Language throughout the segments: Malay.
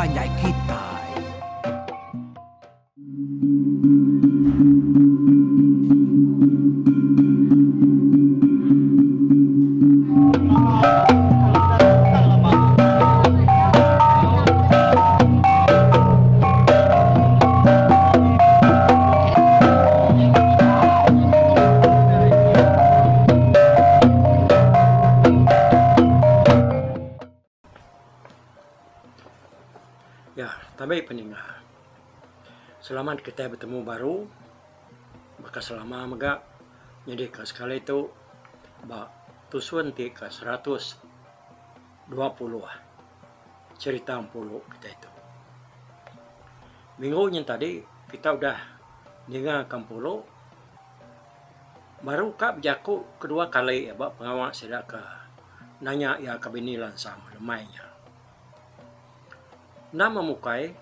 banyak kita. Ya, tapi peninggal. Selamat kita bertemu baru. Maka selama mega jadi ke sekali itu tusun ti ke 120 cerita 40 kita itu. Minggunya tadi kita udah ninga ke 10. Baru kap jaku kedua kali ya pengawal sudah ke nanya ya kabinilan sama lemainya. Nama mukai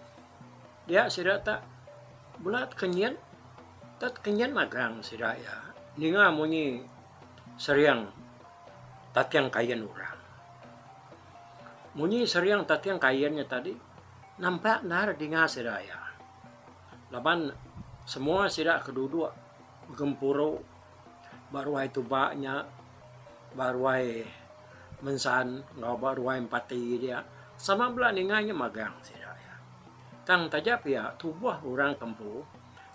dia sudah tak bulat kenyan tat kenyan magang sudah ya ninga munyi seriang tatiang kayan orang munyi seriang tatiang kayannya tadi nampak nar dinga sudah ya laban semua sudah kedua gempuro baru itu baknya baru mensan nggak baru empati dia sama belah ninganya magang sudah ya tang tajap ya tubuh orang kempu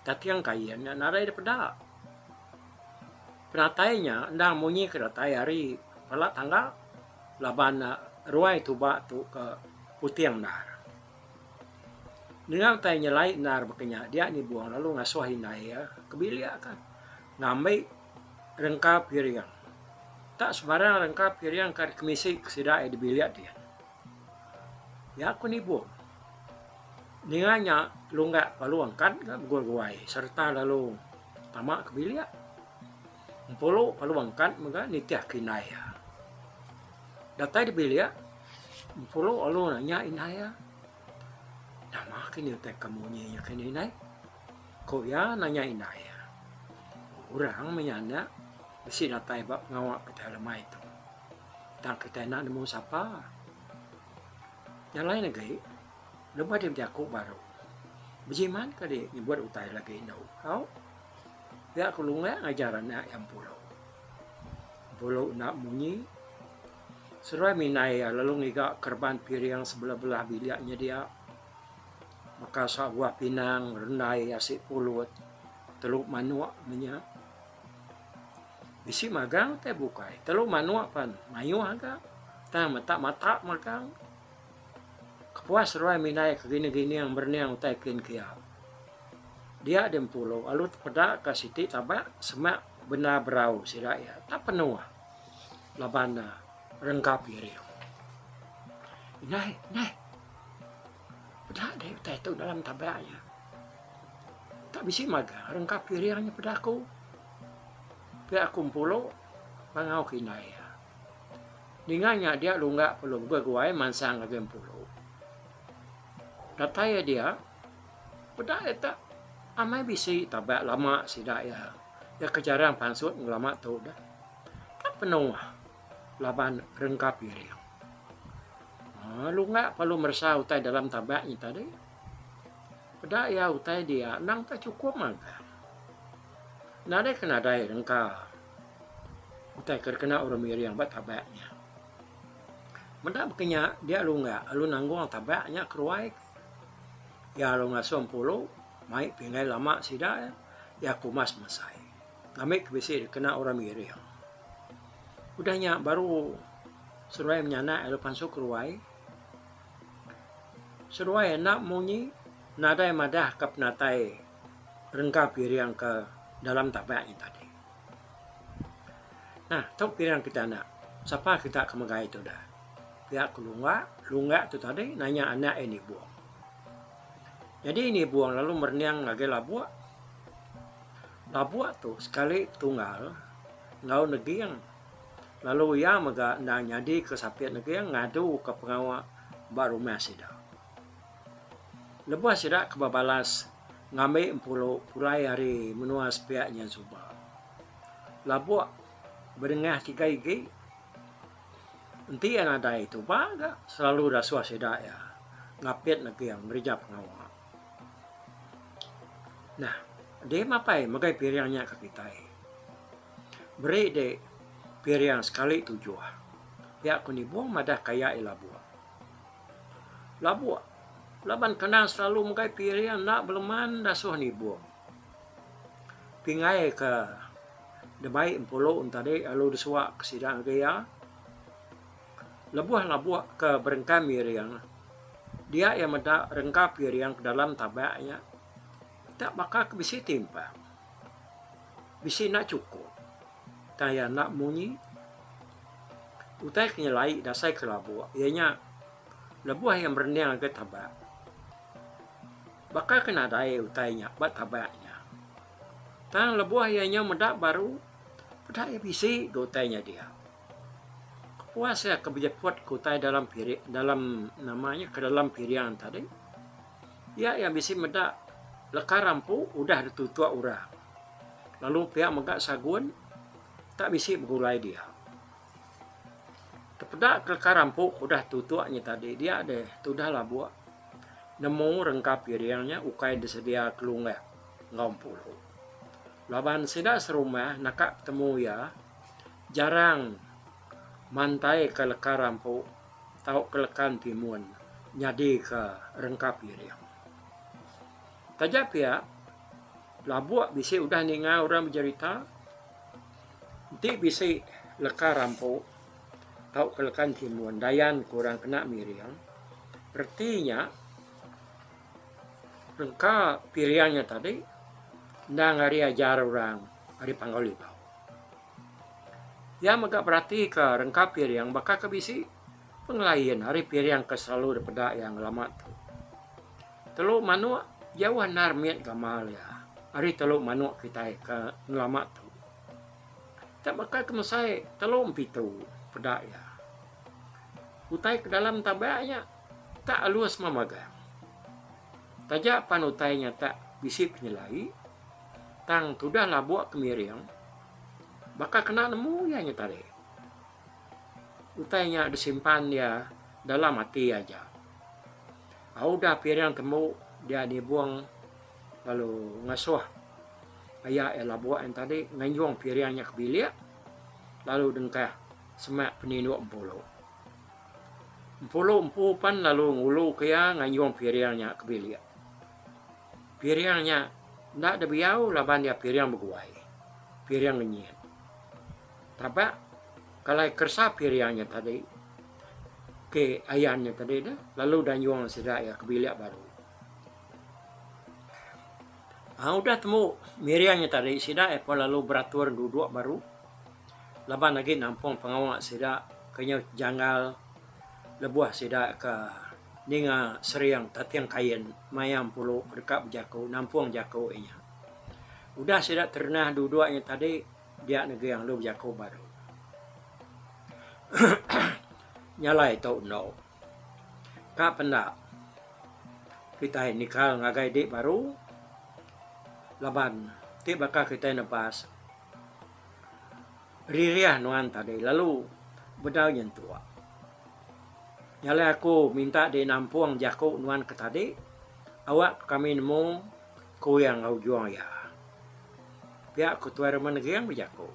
tatiang kayannya narai daripada penatainya ndang munyi kedatai hari pala tanggal laban ruai tuba tu ke putiang nar dengan tai nyelai nar bekenya dia ni buang lalu ngasuhin ya kebilia kan ngambil rengkap piring tak sembarang rengkap piring kan kemisi sudah di biliat dia ya aku nih buang ninganya lunggak paluang kan gua-guai serta lalu tamak kebilia empolo paluang kan mega nitiah kinaya datai di bilia empolo alu nanya inaya nama kini teh kamu nya kini nai kok ya nanya inaya orang menyana besi datai bab ngawak kita lemah itu tang kita nak nemu siapa yang lain lagi lepas dia jaku baru berjiman kali buat utai lagi nau kau ya aku lunga ngajaran nak yang pulau nak munyi serai minai lalu ngiga kerban piring sebelah-belah biliaknya dia maka sabuah pinang rendai asik pulut teluk manuak menya bisi magang teh bukai teluk manuak pan mayu agak tang mata magang kepuas roy minai kegini-gini yang berniang utaikin kia dia dem pulau alut pada ke siti tabak semak benar berau sila ya tak penuh labana rengkap ya nai pada deh utai itu dalam tabaknya tak bisa maga rengkap piringnya pada aku pihak pulau pangau kinai ya dinganya dia lu nggak perlu gue mansang lagi pulau datanya dia pada eta amai bisi tabak lama sidak ya kejarang pansut lama tu dah tak penuh laban rengkap piring lu nggak perlu merasa utai dalam tabaknya tadi pada ya utai dia nang tak cukup maga nada kena dai rengkap utai kena orang miring buat tabaknya mendak bekenya dia lu nggak lu nanggung tabaknya keruai ya lo ngasih pulau, mai pingai lama sida ya kumas masai. Kami kebisi kena orang miri. Udahnya baru seruai menyana elo pansuk ruai. Seruai nak munyi nadai madah kap natai rengkap piring ke dalam tabaknya tadi. Nah, tahu piring kita nak. Siapa kita kemegai itu dah. Pihak lunga tu tadi nanya anak ini buang. Jadi ini buang lalu merniang lagi labuak tu sekali tunggal ngau negiang lalu ya mega nang jadi kesapiat negiang ngadu ke pengawal baru masih dah lepas tidak kebabalas ngambil pulai hari menuas pihaknya subah labuak berengah 3 gigi enti yang ada itu baga selalu rasuah sedak ya ngapit lagi yang merejap ngawak. Nah, dia mapai magai piriangnya ke kita. Beri de piriang sekali tujuh. Ya aku ni buang madah kaya ilabua. Labua. Laban kenang selalu magai piriang nak beleman dasuh ni buang. Pingai ke demai empolo untade alu desuak kesidang gaya. Labuah ke berengkam piriang. Dia yang medak rengkap piriang ke dalam tabaknya. Tak bakal bisi timpang. Bisi nak cukup. Taya nak munyi. Utai kenyalai dasai ke labuah. Ianya labuah yang berniang ke tabak. Bakal kena daya utainya bat tabaknya. Tang labuah ianya medak baru. Pedak ya bisi ke utainya dia. Kepuas ya kebijaput ke utai dalam namanya ke dalam piriang tadi. Ya yang bisi medak lekar rampu udah ditutup urang. Lalu pihak megak sagun tak bisi bergulai dia. Terpedak lekar rampu udah tutupnya tadi dia ada tudah lah buat. Nemu rengkap piriangnya ukai disedia kelungah ngampulu. Laban sidak serumah nakak temu ya jarang mantai ke lekar rampu tau ke lekan timun nyadi ke rengkap piriang. Tajap ya, labuak bisi udah ninga orang bercerita, nanti bisi lekar rampu, tau kelekan timuan, dayan kurang kena miriang, berartinya rengkap piriangnya tadi, nang hari ajar orang, hari panggolibau. Ya maka berarti ke rengkap piriang, bakal ke bisi pengelayan, hari piriang ke selalu daripada yang lama tu. Telu manua, jauh narmiat gamal ya. Hari teluk manuk kita ke ngelamat tu. Tak bakal kemasai teluk pitu pedak ya. Utai ke dalam tabaknya tak alus mamagang. Tajak pan utainya tak bisi penyelai. Tang tudah labuak kemiriang. Bakal kena nemu ya tadi. Utainya disimpan ya dalam hati aja. Udah piriang temu dia dibuang lalu ngasuh ayah labuak yang tadi nganyuang piriangnya ke bilik lalu dengkah semak peninuk empuluh empupan lalu ngulu kaya nganyuang piriangnya ke bilik piriangnya ndak ada biau laban dia piriang berguai piriang ngenyit tabak kalau kersa piriangnya tadi ke ayahnya tadi dah lalu dan yuang sedak ya ke bilik baru. Udah temu miriangnya tadi sida lalu beratur duduk baru. Laban lagi nampung pengawak sida kenya janggal lebuah sida ke ninga seriang tatiang kain mayam puluh dekat jako nampung jako inya. Udah sida ternah duduknya tadi dia negeri yang lu jako baru. Nyalai tau no. Kak pendak kita nikah ngagai dik baru. Laban, ti bakal kita napas ririah nuan tadi, lalu bedaw yang tua. Nyala aku minta di nampung jako nuan ke tadi, awak kami nemu ku yang au juang ya. Pihak ketua rumah negeri yang berjako.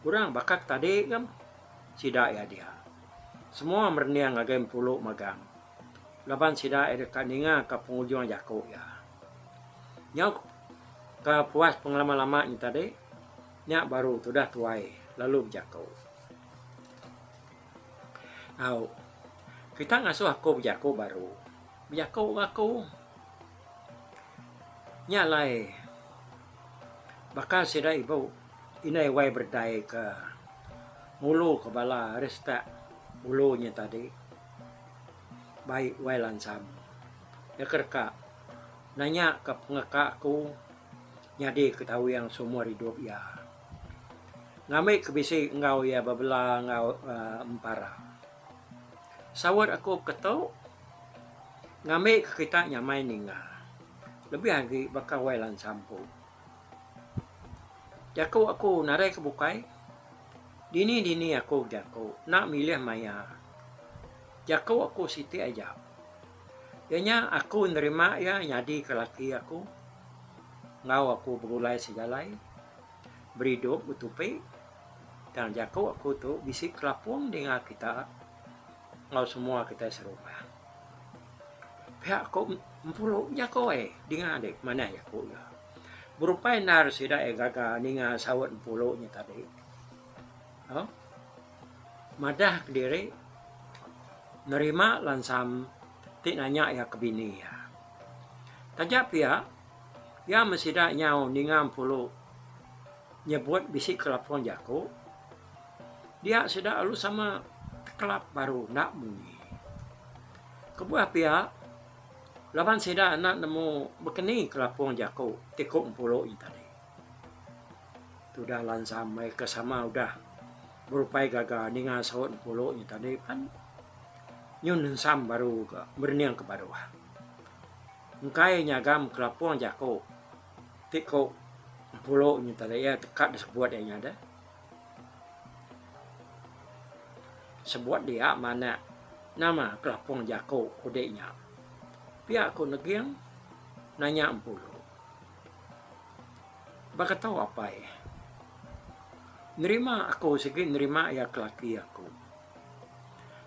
Kurang bakal tadi kan, sidak ya dia. Semua merniang agam puluh magang. Laban sidak ada kaninga ke penghujung jako ya. Nyok ke puas pengalaman lama ni tadi, nyak baru sudah tuai lalu berjako. Kita ngasuh aku berjako baru, berjako aku, nyalai, bakal sida ibu inai wai berdai ke mulu ke bala resta mulunya tadi, baik wai lansam, ya kerka. Nanya ke pengekakku nyadi ketahui yang semua hidup ya. Ngamik kebisi engkau ya babela engkau empara. Sawat aku ketau ngamik kita nyamai ninga. Lebih lagi bakal wailan sampu. Jaku aku narai kebukai. Dini aku jaku nak milih maya. Jako aku siti aja. Ianya aku nerima ya nyadi ke laki aku. Ngau aku berulai segalai. Beridup utupi. Dan jako aku tu bisik kelapung dengan kita. Ngau semua kita serumah. Pihak aku empuluh jako dengan adik mana jako ya. Berupa nar sida gaga ninga sawat empuluhnya tadi. Oh. Madah ke diri nerima lansam tik nanya ya ke bini ya. Tajap ya mesti dah nyau ninga empuluh nyebut bisik kelapon jako. Dia sudah lalu sama kelap baru nak bunyi. Kebuah pihak lawan sida nak nemu bekeni kelapon jako tikuk empuluh ini tadi. Sudah lansam mereka sama udah berupai gaga ninga sawat empuluh ini tadi kan nyun sam baru berniang ke bawah. Engkai nyagam kelapon jako tikuk empuluh ini tadi ya tekat sebuat yang ada. Sebuat dia mana nama kelapon jako kodenya. Pihak aku negiang nanya empuluh. Baka tahu apa ya? Nerima aku segi nerima ya kelaki aku.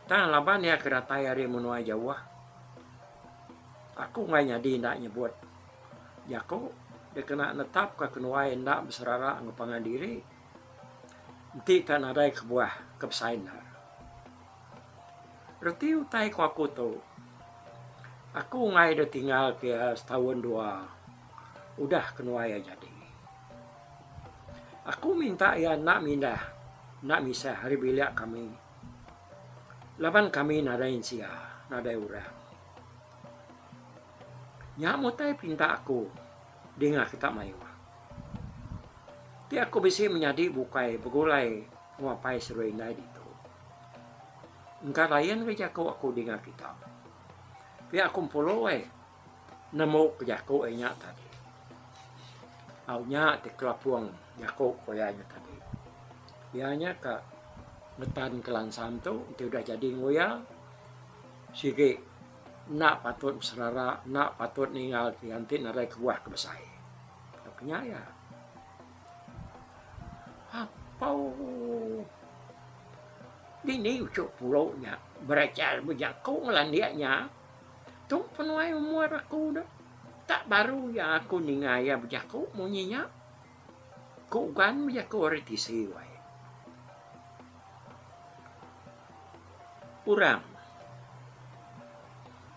Tangan laban ya keratai hari menua Jawa. Aku nggak nyadi nak nyebut. Jako dia kena netap ke kenuai nak berserara ngepangan diri. Nanti tak ada kebuah kebesainan. Reti utai ku aku tu. Aku ngai dah tinggal ke setahun dua. Udah kenuai jadi. Aku minta ya nak mindah. Nak misah hari bilik kami. Laban kami nadain sia. Nadai urang. Nyamu tai pinta aku. Dengar kita mayu. Ti aku bisa menjadi bukai begulai. Ngapai seruai nai itu. Engkau layan ke jako aku dengar kita. Pihak aku puluh nemu ke jako nya tadi. Aunya te kelapuang jako koyanya tadi. Bianya ke ngetan kelansam tu udah jadi ngoya. Sige nak patut serara, nak patut ninggal nanti narai kuah kebesai. Tapi ya. Apa ini ucap pulaunya beracar berjaku ngelandianya. Tu penuai umur aku dah. Tak baru ya aku ningaya berjaku munyinya. Ku kan berjaku retisi wae. Urang.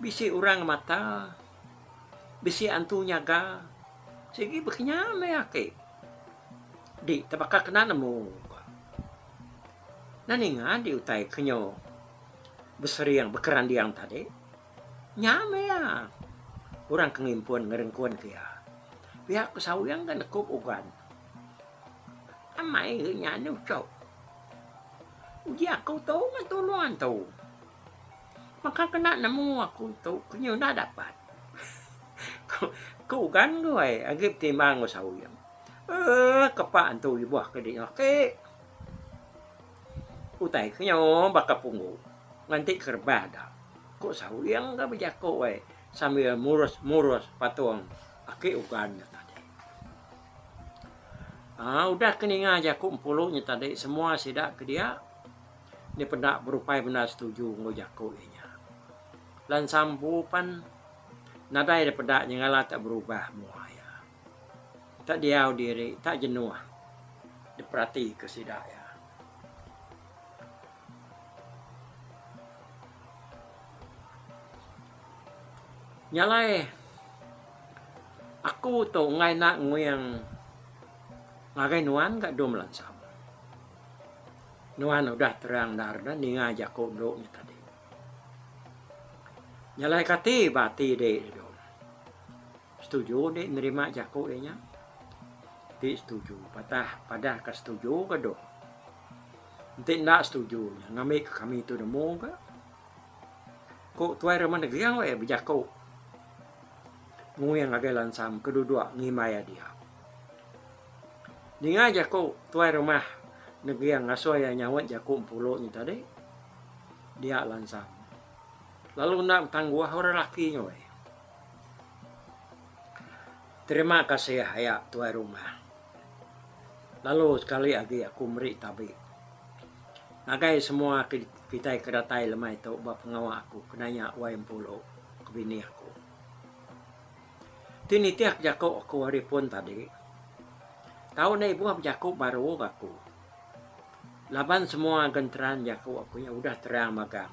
Bisi urang mata. Bisi antu nyaga. Sige beknya meake. Di tabaka kena nemu. Naninga di utai kenyo. Beseriang bekerandiang tadi. Nyame ya. Orang kengimpun ngerengkuan kia. Pihak kesawang kan nekuk ugan. Amai nyane ucap. Uji aku tahu ngatulungan tahu. Maka kena nemu aku tahu. Kenyo na dapat. Ku ugan gue. Agip timang kesawang. Kepaan tu ibuah kedik. Oke. Utai kenyo baka punggu. Nganti kerbah dah. Kok sawang ka bejako sambil murus patung aki ugannya tadi. Udah keninga aja ku empuluhnya tadi semua sidak ke dia. Ini pendak berupaya benar setuju ngojako nya. Lan sambupan nadai ada pendak nyengala tak berubah muaya. Tak diau diri, tak jenuh. Diperhati ke sidak ya. Nyalai aku tu ngai nak nguyang ngagai nuan kat dom lansam. Nuan udah terang dar dan ninga jako doknya tadi. Nyalai kati bati de dom. Setuju de nerima jako nya. Ti setuju padah ke setuju ke dom. Nanti nak setuju ngamik kami tu demo ke. Kok tuai ramah negeri yang bejako. Nguyang agak lansam kedua ngimaya dia. Ninga jako tuai rumah negeri yang ngasuh yang nyawat jako empuluh ni tadi. Dia lansam. Lalu nak tangguh orang laki nyoy. Terima kasih ayah tuan rumah. Lalu sekali lagi aku meri tabi. Nagai semua kita keratai lemai tu bapa pengawal aku kenanya waim pulo ke bini aku. Tini tiak jako aku hari pun tadi. Tahu nih buah jako baru aku. Laban semua genteran jako aku yang udah terang magang.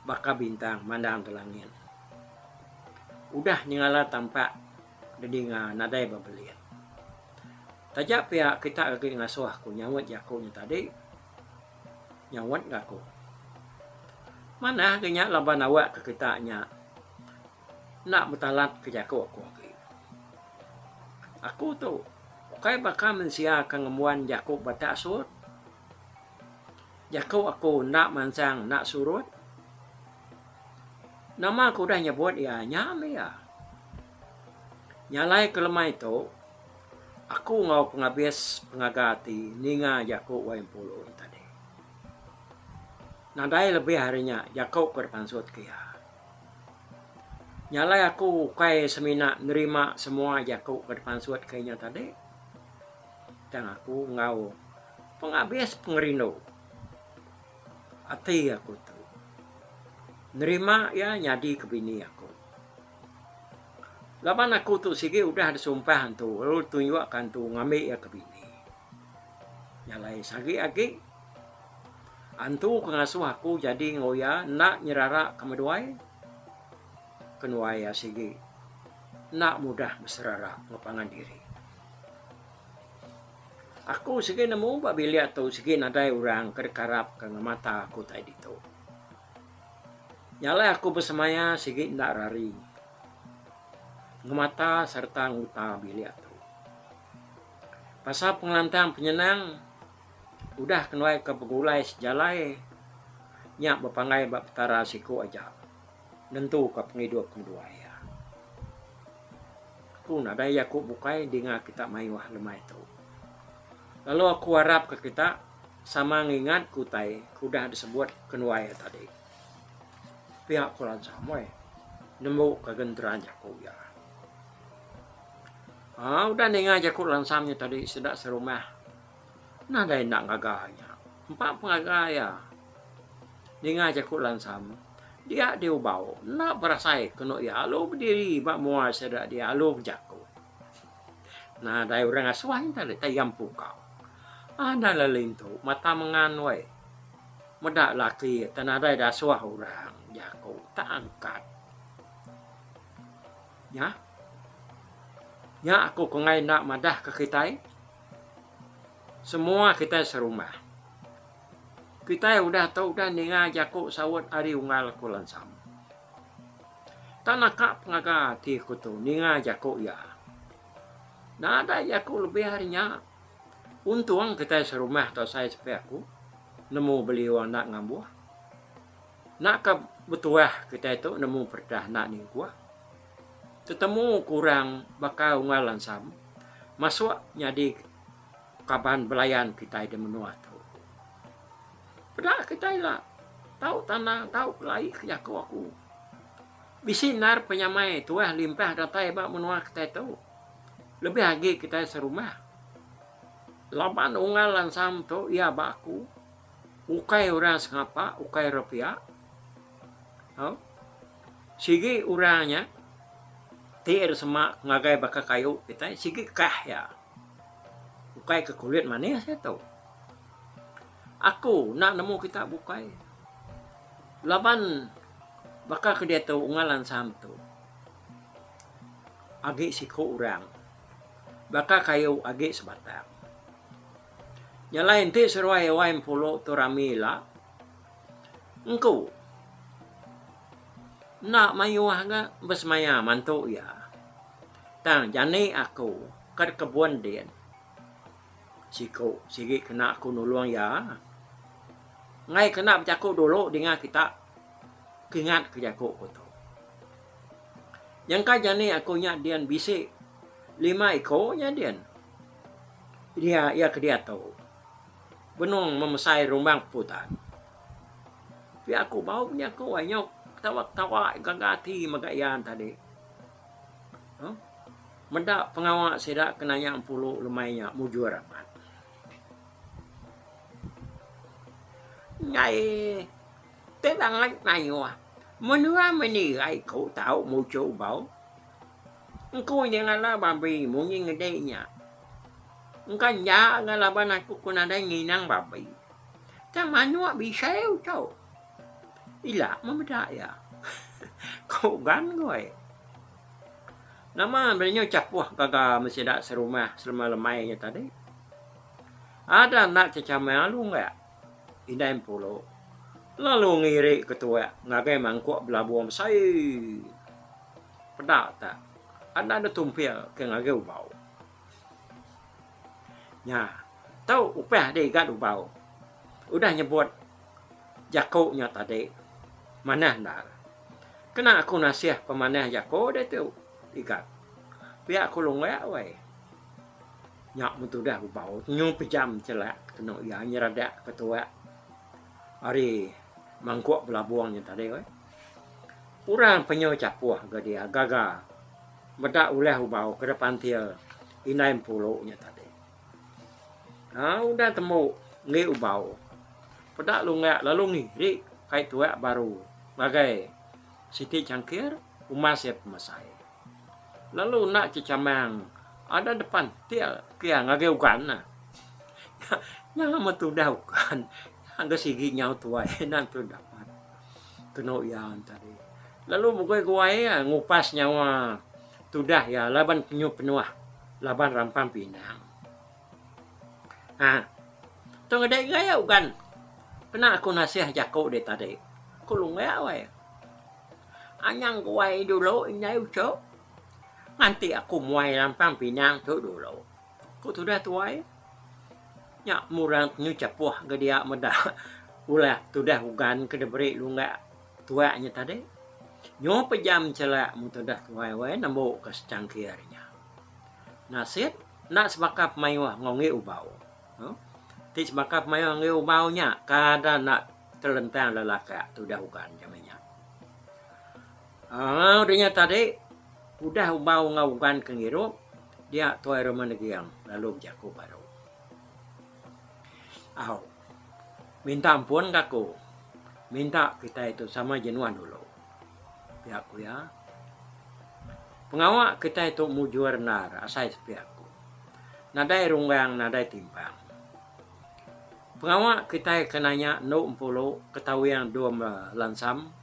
Baka bintang mandang ke langit. Udah nyala tampak jadi nadai babelian. Tajak pihak kita lagi ngasuh aku nyawat jakunya tadi. Nyawat aku. Mana kenya laban awak ke kitanya. Nak betalat ke jaku aku lagi. Aku tu kai baka mensia kengemuan jaku batak surut. Jaku aku nak mansang nak surut. Nama aku dah nyebut ya nyame ya. Nyalai kelemah itu, aku ngau pengabis pengagati ninga jaku waim pulo tadi. Nadai lebih harinya jaku berpansut kia. Nyalai aku kai semina nerima semua jaku berpansut kayaknya tadi. Dan aku ngau pengabis pengerindo. Ati aku tu. Nerima ya nyadi ke bini aku. Laban aku tu sige udah ada sumpah tu. Lalu tunjukkan tu ngambil ya ke bini. Nyalai sagi agi. Antu kengasuh aku jadi ngoya nak nyerara kemeduai. Kenuai ya sige. Nak mudah berserara ngepangan diri. Aku sige nemu babilia tu sige nadai orang kerkarap ke mata aku tadi tu. Nyalai aku bersemaya sige ndak rari. Ngemata serta nguta bilia tu. Pasal pengelantang penyenang. Udah kenuai ke pegulai sejalai. Nyak berpangai bak petara siku aja. Nentu ke pengidup keduaya. Aku nadai aku bukai dengan kita mayuah lemah itu. Lalu aku harap ke kita. Sama ngingat kutai. Kudah disebut kenuaya tadi. Pihak kulan samai nemu kegenteran jaku ya. Udah nenga jaku lansamnya tadi sedak serumah. Nah dah nak ngaganya. 4 pengagaya. Nenga jaku lansam. Dia diubau. Nak berasai kena ya alu berdiri bak muar sedak dia alu jaku. Nah dah orang asuhan tadi tayam pukau. Ada lalintu mata menganwai. Medak laki tanadai dah suah orang. Jaku tak angkat. Ya. Ya aku kengai nak madah ke kita. Semua kita serumah. Kita udah tahu dah ninga jaku sawat ari unggal kulansam. Tanaka pengaga ti kutu ninga jaku ya. Nada jaku lebih harinya. Untung kita serumah atau saya sepi aku. Nemu beliau nak ngambuh. Nak ke betuah kita itu nemu perdah nak ni gua. Ketemu kurang bakal ngalan sam. Masuk nyadi kaban belayan kita di menua tu. Perdah kita lah. Tahu tanah, tahu kelai jaku aku. Bisinar penyamai tuah limpah datai bak menua kita itu. Lebih lagi kita serumah. Laban ungalan sam tu ya baku. Ukai orang sengapa, ukai rupiah. Sige urangnya tiada semak ngagai baka kayu kita sige kah ya. Bukai ke kulit manis ya tahu. Aku nak nemu kita bukai. Laban baka ke dia tahu ungalan sam tu. Agi siku urang. Baka kayu agi sebatang. Nyalain ti seruai waim pulo tu ramila. Engkau nak mayuah nga besmaya mantu ya. Tang jani aku ker kebun dia. Siku sige kena aku nulung ya. Ngai kena berjaku dulu dengan kita kingat ke jaku ko tu. Yang ka jani aku nya dian bisi 5 ekornya dian. Dia ya ke dia tu. Benung memesai rumbang putan. Tapi aku bau punya aku anyok ketawa-ketawa gagati magayan tadi. Mendak pengawak sedak kenanya 10 lemainya mujur amat. Ngày tế bằng lách này à menua menirai kau tahu mau coba kau jangan lah babi mau ngedenya engkau jangan lah aku kena ada nginang babi tak manua bisa tau ilah memedaya kau gan gue nama beliau capuh kagak mesti dak serumah selama lemainya tadi ada nak cecama lu enggak Indahin pulau. Lalu ngiri ketua ngagai mangkuk belabuang say. Pedak tak. Ada tumpia ke ngagai ubau. Ya, tahu upah dia gat ubau. Udah nyebut jakoknya tadi. Mana dah. Kena aku nasihat pemanah jakok dia tu ikat. Pihak aku longak wei. Nyak mutu dah ubau. Nyung pejam celak kena ya nyeradak ketua. Hari mangkuk belabuangnya tadi kan. Urang penyo capuh ke dia gaga. Bedak ulah ubau ke depan dia inain puloknya tadi. Udah temu ngi ubau. Pedak lu ngak lalu ngiri kai tua baru. Bagai Siti Cangkir umas ya pemasai. Lalu nak cicamang ada depan dia kia ngage ukan nah. Yang metu dah ukan. Angga sigi nyau tuai nan tu dapat keno yang tadi lalu mukoi kuai ngupas nyawa tudah ya laban penyu penuah laban rampang pinang tong ada gaya ukan kena aku nasihat jakok de tadi kulung ya wai anyang kuai dulu inai ucok nanti aku muai rampang pinang tu dulu ku tudah tuai nya murang penyu capuh ke dia meda ulah tudah ugan ke deberi lu enggak tuanya tadi nyo pejam celak mutudah tuai nambo ke secangkirnya nasit nak sebakap maiwah ngongi ubau ti sebakap maiwah ngongi ubaunya kada nak terlentang lelaka tudah ugan jamanya udahnya tadi udah ubau ngaugan ke ngirup dia tuai rumah negiang lalu jaku baru minta ampun kaku. Minta kita itu sama jenuan dulu. Pihakku ya. Pengawak kita itu mujur nar asai pihakku. Nadai runggang, nadai timbang. Pengawak kita kenanya no empolo ketahuan dua lansam.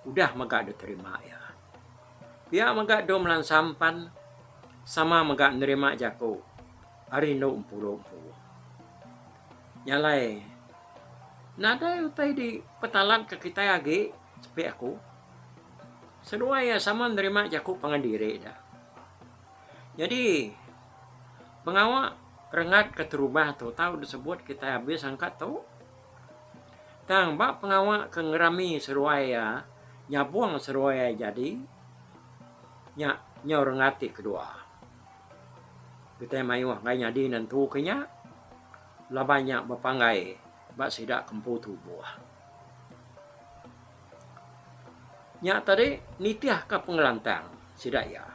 Udah magak diterima ya. Pihak magak dua melansampan sama magak nerima jako. Hari no empolo. Nyalai. Nada utai di petalan ke kita lagi sepi aku. Sedua ya sama nerima jaku pengandiri dah. Jadi pengawak rengat keterubah tu tahu disebut kita habis angkat tu. Tang bak pengawak ke ngerami seruaya nyabuang seruaya jadi nyaw rengati kedua. Kita mayuah ngai nyadi nantu kenya. Lah banyak berpanggai bak sidak kempu tubuh. Nya tadi nitiah ke pengelantang sidak ya.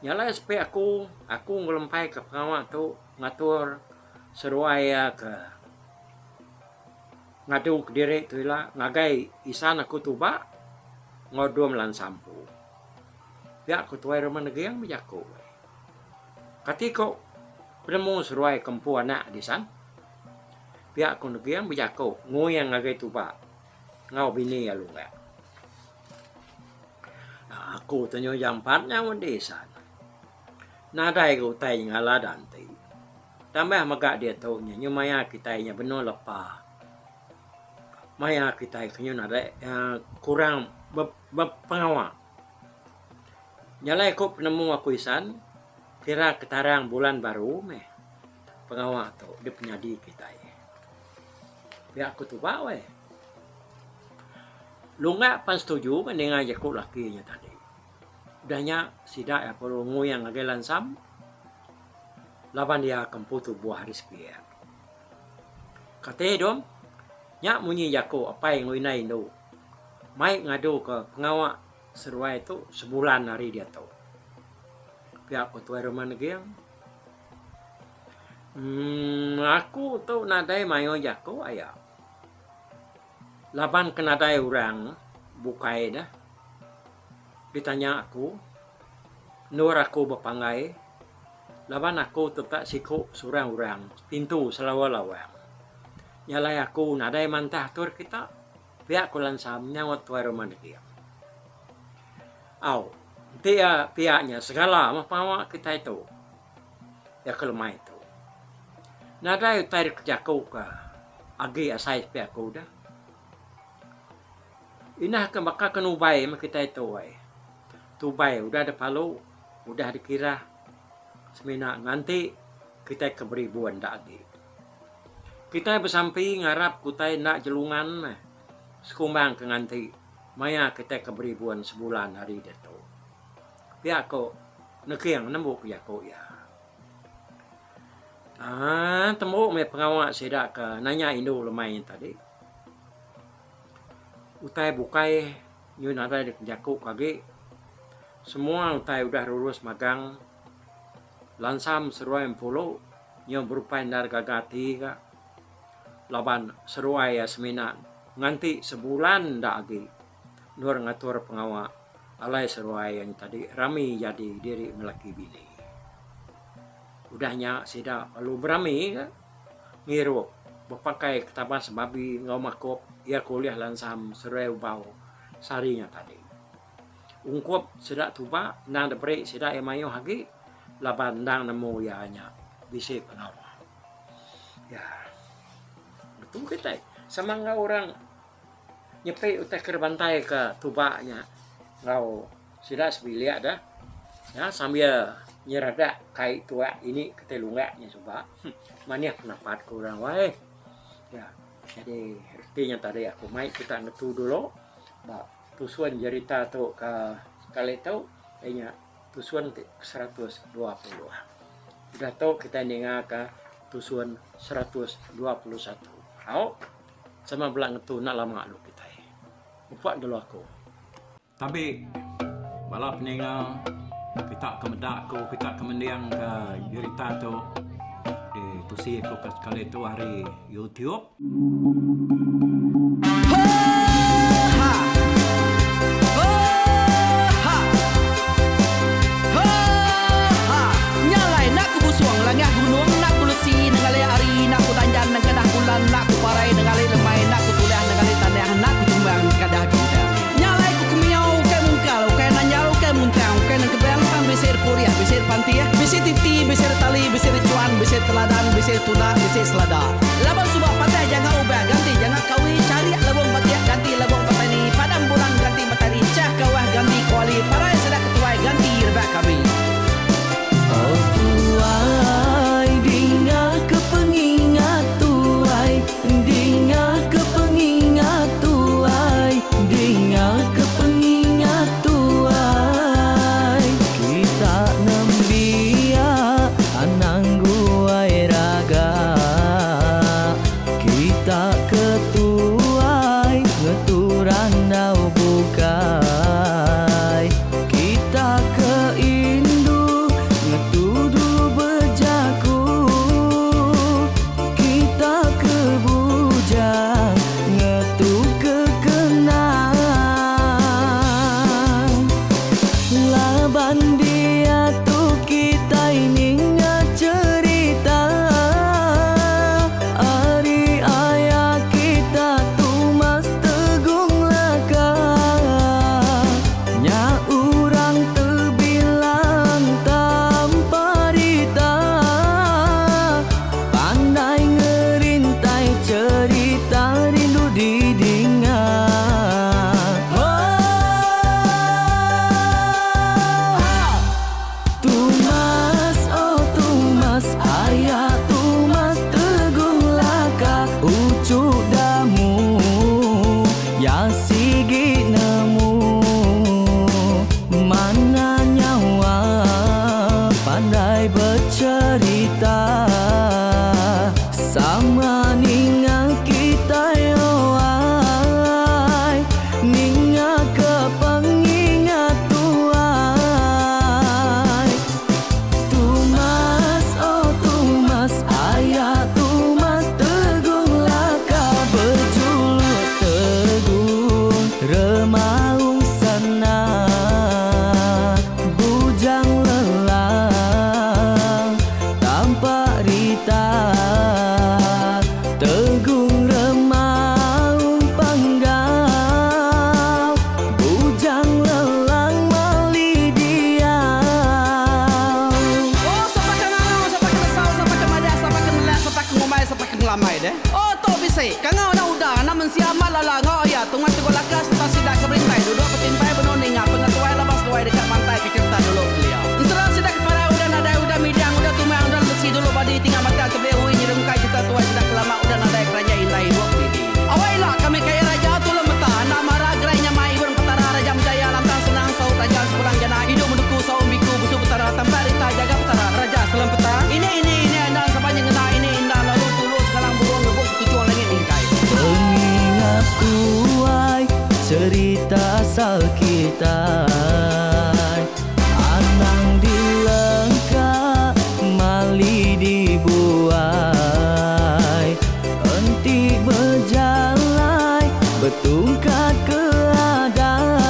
Nyala SP aku ngelempai ke pengawak tu ngatur seruaya ke ngadu ke diri tu lah ngagai isan aku tuba ngodom lan sampu. Ya aku tuai rumah negeri yang berjaku. Katiko penemu seruai kempu anak di sana. Pihak aku negeri yang berjaku ngoyang ngagai tuba ngau bini ya lu enggak. Aku tanya yang partnya mendesan. Nadai ku tay ngala danti. Tambah magak dia taunya nyumaya kitanya benar lepa. Maya kita kanyo nadai kurang pengawak. Nyalai ko penemu aku isan kira ketarang bulan baru meh. Pengawak tu dia penyadi kita. Pihak aku tu bawa. Lu enggak pas setuju mendengar jakuk lakinya tadi. Udahnya sidak ya perlu ngoyang lagi lansam. Laban dia kemputu buah rezeki. Kata dom, nyak munyi jakuk apa yang ngoinai no. mai ngadu ke pengawal seruai itu sebulan hari dia tahu. Pihak ketua rumah negeri aku tu nadai mayo jako ayah. Laban ke nadai orang bukai dah. Ditanya aku, nur aku berpangai. Laban aku tetap siku surang orang pintu selawal-lawang. Nyalai aku nadai mantah tur kita. Pihak kulan samnya waktu rumah negeri. Dia pihaknya segala apa kita itu. Ya kelemah itu. Nadai tarik jaku ke agi asai pihakku dah. Inah ke maka kenubai kita itu ai. Tubai udah ada palu, udah dikira semina nanti kita ke beribuan dak lagi. Kita bersampi ngarap kutai nak jelungan sekumbang ke nganti maya kita ke beribuan sebulan hari dia tu. Pihak ko nekiang nembuk ya ko ya. Tembuk me pengawal sedak ke nanya Indo lemai tadi. Utai bukai nyun ada di jaku kage. Semua utai udah lulus magang. Lansam seruai empolo nyo berupa dar gagati ka. Laban seruai ya semina nganti sebulan dak lagi. Nur ngatur pengawal alai seruai yang tadi rami jadi diri melaki bini. Udahnya sida lalu berami kan ngiru berpakai ketaban sebabi ngomakop ia kuliah lansam seruai bau sarinya tadi ungkop sida tuba nang depre sida emayo hagi laban nang nemu ya nya bisi pengawa ya betul kita sama ngau orang nyepe utek kerbantai ke tubanya ngau sida sebilia dah ya sambil nyerada kai tua ini ketelunggaknya coba mania pendapat kurang wae ya jadi artinya tadi aku mai kita netu dulu bah tusuan cerita tu ke kali tahu kayaknya tusuan 120 udah tahu kita dengar ke tusuan 121 au sama belang itu nak lama lu kita lupa dulu aku tapi balap nengal kita kemedak ko kita kemendiang ke cerita tu di tusi ko kali itu hari YouTube. Nyalai nak ku busuang langah gunung nak ku lesi nengalai ari nak ku tanjan nang kadah bulan nak ku parai nengalai lemai nak ku tulah nengalai tanah nak ku tumbang kadah kita. Nyalai ku kumiau ke mungkal ke nanjau ke muntang ke nang kebang besir kuliah, besir pantia, besir titi, besir tali, besir cuan, besir teladan, besir tuna, besir selada. Labang subak patai jangan ubah ganti, jangan kawi cari labang patia ganti labang petani, padam bulan ganti matahari, cah kawah ganti kuali, parai sedak ketuai ganti rebak kami. Oh tuai, dinga kepengingat tuai, dinga kepengingat tuai, dinga kepengingat tuai. Anang guai raga kita ketua mensiap malala ngoya tungas tu lakas tas sidak keberintai duduk petimpai benoning pengatuai labas tuai dekat pantai kecerita dulu beliau. Serang sidak para udah ada udah midang udah tumang udah besi dulu badi tinggal mata kebehui nyirungkai kita tuai sidak lama udah ada kerajaan indah ibu pidi. Awailah kami kaya raja tu lemeta nak marah gerainya mai burung petara raja menjaya lantang senang saut raja sepulang jana hidup menduku saum biku busu petara tanpa rita jaga petara raja selam peta. Ini anda sepanjang kena ini indah lalu tulus sekarang burung ngebuk tujuan langit ingkai. Pengingat tuai cerita asal kita. Anang dilengkap mali dibuai. Enti berjalan bertungkat keadaan.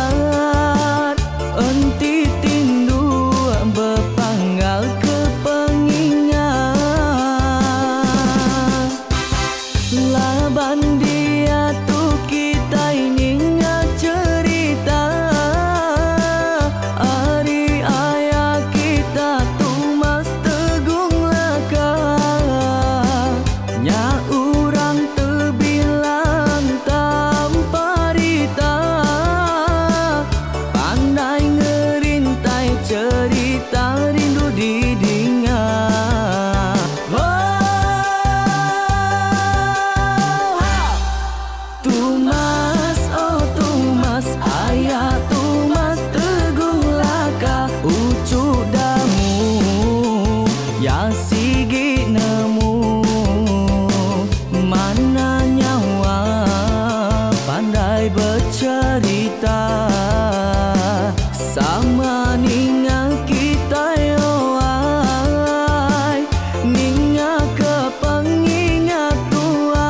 Enti tindu berpanggal ke pengingat. Laban dia tu kita ini cerita. Hari ayah kita tu mas tegung laka. Nya urang terbilang tanpa rita. Pandai ngerintai cerita rindu didingat. Tumas, oh Tumas, ayah Tumas teguh laka. Ucuk damu, ya sigi nemu. Mana nyawa pandai bercerita. Sama ninga kita yoai. Ninga ke pengingat tuai.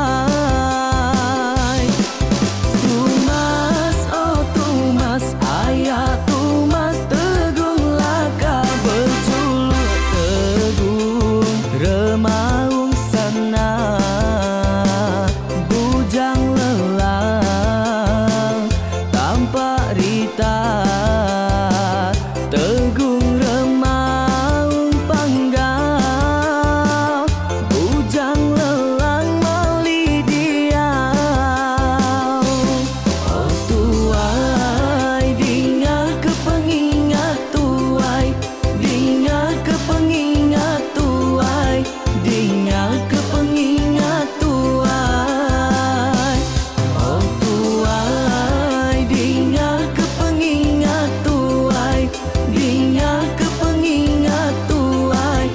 Tumas, oh Tumas, ayah Tumas teguh laka. Berjuluk teguh remaung sana. Bujang lelang tanpa rita. Tegung remaung panggal. Bujang lelang mali diau. Oh tuai, dinga ke pengingat tuai. Dinga ke pengingat tuai. Dinga ke pengingat tuai. Oh tuai, dinga ke pengingat tuai. Dinga ke pengingat tuai.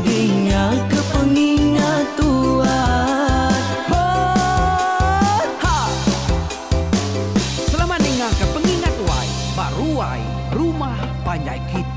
Dinga ke pengingat tuai. Ha! Selamat dengar ke pengingat tuai, baruai rumah panjai kita.